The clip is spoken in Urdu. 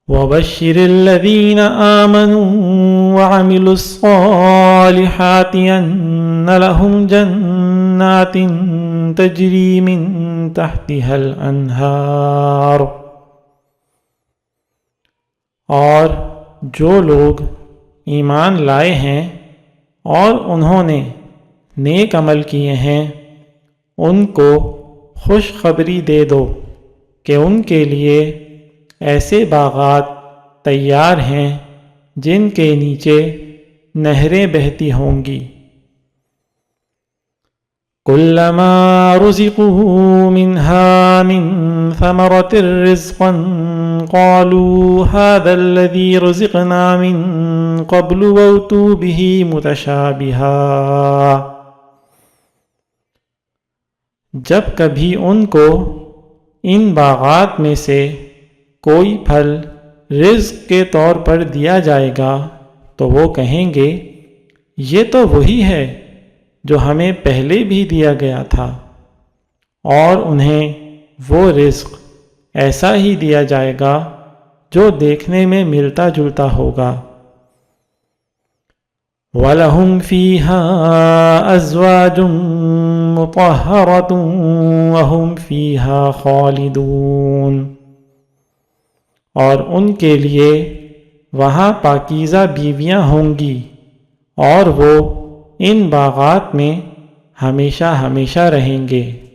وَبَشِّرِ الَّذِينَ آمَنُوا وَعَمِلُوا الصَّالِحَاتِ أَنَّ لَهُمْ جَنَّاتٍ تَجْرِي مِن تَحْتِهَا الْأَنْهَارُ۔ اور جو لوگ ایمان لائے ہیں اور انہوں نے نیک عمل کیے ہیں ان کو خوشخبری دے دو کہ ان کے لیے ایسے باغات تیار ہیں جن کے نیچے نہریں بہتی ہوں گی۔ کلما رزقوا منها من ثمرة رزقا قالوا هذا الذي رزقنا من قبل وأتوا به متشابها۔ جب کبھی ان کو ان باغات میں سے کوئی پھل رزق کے طور پر دیا جائے گا تو وہ کہیں گے یہ تو وہی ہے جو ہمیں پہلے بھی دیا گیا تھا، اور انہیں وہ رزق ایسا ہی دیا جائے گا جو دیکھنے میں ملتا جلتا ہوگا۔ وَلَهُمْ فِيهَا أَزْوَاجٌ مُطَهَّرَةٌ وَهُمْ فِيهَا خَالِدُونَ۔ اور ان کے لیے وہاں پاکیزہ بیویاں ہوں گی اور وہ ان باغات میں ہمیشہ ہمیشہ رہیں گے۔